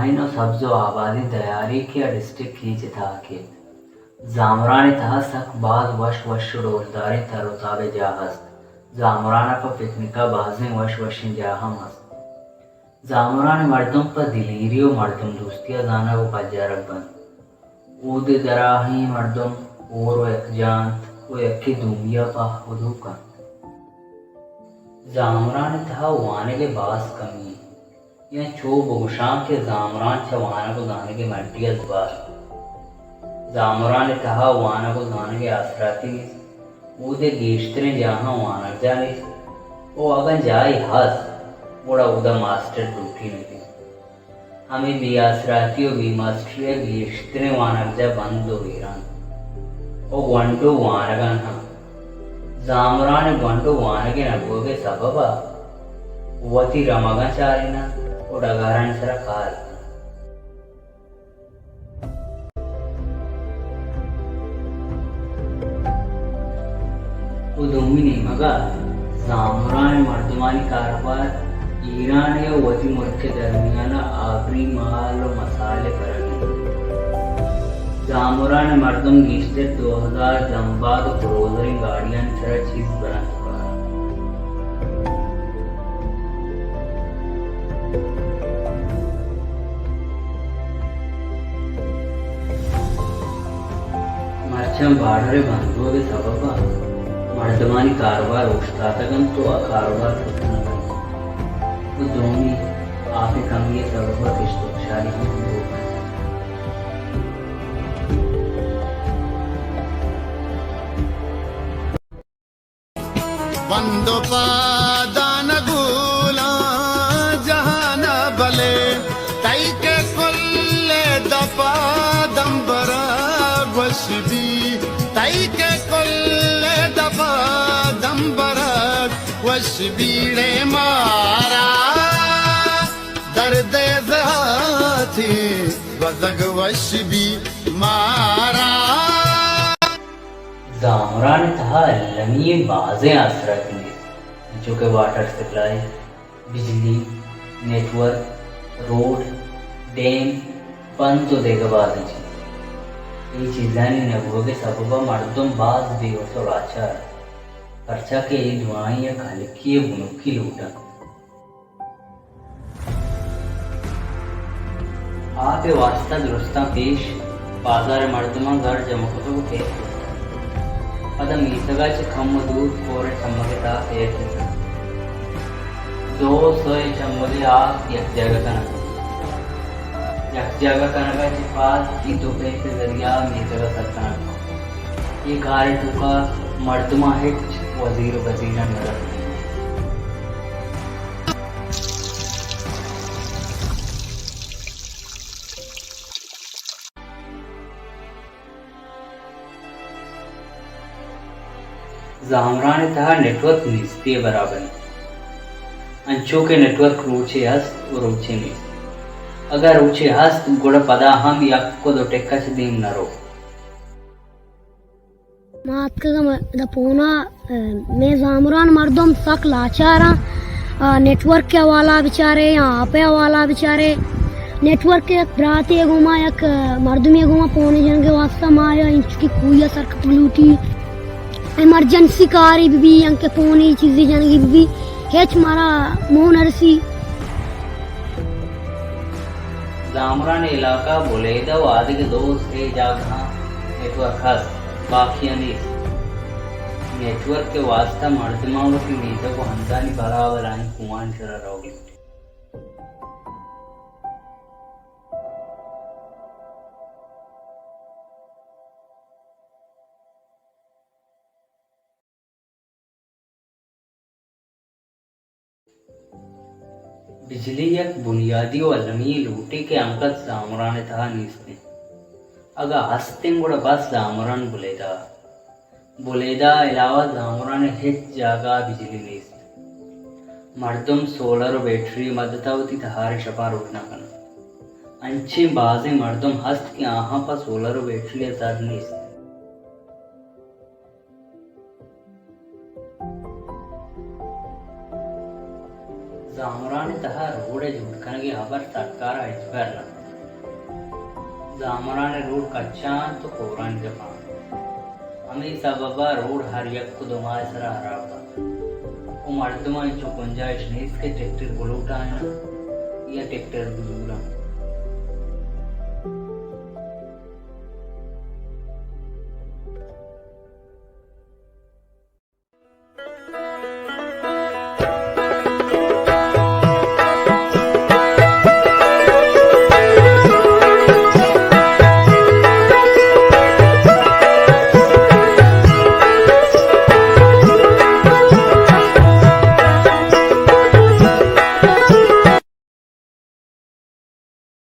शाहीन और सब्जो आबादी दयारी के डिस्ट्रिक्ट खींच था के जामरान तहा सक बाद वश वश डोलदारी तरोताबे जा हस्त जामराना पर पिकनिका बाजें वश वशिन जा हम हस्त जामरान मर्दों पर दिलीरियो मर्दम दोस्तिया जाना वो पज्जारक बन ऊद दराही मर्दम और वो यकजान वो यक्की दुमिया पा खुदू का जामरान तहा वाने के बास कमी यह छो बगुशाम के जामरान छवाना को जाने के मल्टी अजबार जामरान तहा वाना को जाने के आसराती ऊदे गेश्तरे जहाँ वाना जाने वो अगन जाए हस बड़ा उदा मास्टर डूठी नहीं हमें भी आसराती और भी मास्टर गेश्तरे वाना जा बंद हो वीरान ओ वंटो वानगन हाँ जामरान वंटो वानगे नगोगे सबबा वती रमगा चारिना उड़गारन सरा काल उदुमिनी मगा जामरान मर्दमानी कारोबार ईरान या वती मुल्क के दरमियान आबरी माल और मसाले करने जामरान मर्दम गीस्ते 2000 जंबाद क्रोजरी गाड़ियां चरा चीज बना चुका है मर्चम बाढ़रे बंधुओं के सबब मर्दमानी कारोबार उस्तादगन तो कारोबार फुटना वो दोनों आपे कमी सबब किश्तोशाली हो बंदो पादान गुला जहान भले तई के कुल्ले दपा दंबरा वशबी तई के कुल्ले दपा दंबरा वशबीड़े मारा दर्द ज़ाती वज़ग वशबी मारा जामरान तहा लमी बाज़े आसरात में जो कि वाटर सप्लाई बिजली नेटवर्क रोड डैम बंद तो देगा बाज़ ये चीज़ानी नबुआ के सबबा मर्दम बाज बेवस और आचार खर्चा के दुआएं या खलकी बुनुकी लूटा आप वास्ता दुरुस्ता पेश बाजार मर्दमा घर जमकतो के पदम ईसगाचे खम्म दूध कोरे चम्मके ता एक 200 चम्मके आग एक जगह कनका चिपात की दोपे के जरिया मीसगा सकना ये कार्य टुका मर्दमा हिट वजीर वजीरा नजर जामरान तहा नेटवर्क निस्ते बराबर अंचो के नेटवर्क रूचे हस्त और रूचे नहीं अगर रूचे हस्त गुड़ पदा हम यक को दो टेक्का से दीम न रो मातका द पोना मैं जामरान मर्दम सक लाचारा नेटवर्क के वाला बेचारे या आपे वाला बेचारे नेटवर्क के राते घुमा यक मर्दमी घुमा पोने जन के वास्ता माया इंच की कुया सरक पलूटी इमरजेंसी कारी भी अंके फोनी चीजें जानेगी भी हेच मारा मोहन अरसी जामरान इलाका बोलेदा वादे के दोस्त है जागा नेटवर्क खास बाकी नहीं नेटवर्क के वास्ता मर्दमाओं की नीचे को हंसानी बराबर आई कुमान शरा रहोगी बिजली एक बुनियादी वलमी लूटी के अंकत जामरान था नीस्ते अगा हस्तिंग गुड़ा बस जामरान बुलेदा अलावा जामरान हिट जागा बिजली नीस्ते मर्दम सोलर बैटरी मदतावती तहारे शपा रोकना करना अंचे बाजे मर्दम हस्त के आहा पर सोलर बैटरी असर नीस्ते जामरान तहा रोड रोड झुटकन की खबर सरकार है करना जामरा ने रोड कच्चा तो कोरन के पान हमें सबबा रोड हर यक को दुमाए सरा हराता वो मर्दमा जो गुंजाइश नहीं इसके ट्रैक्टर बुलूटा है या ट्रैक्टर बुलूरा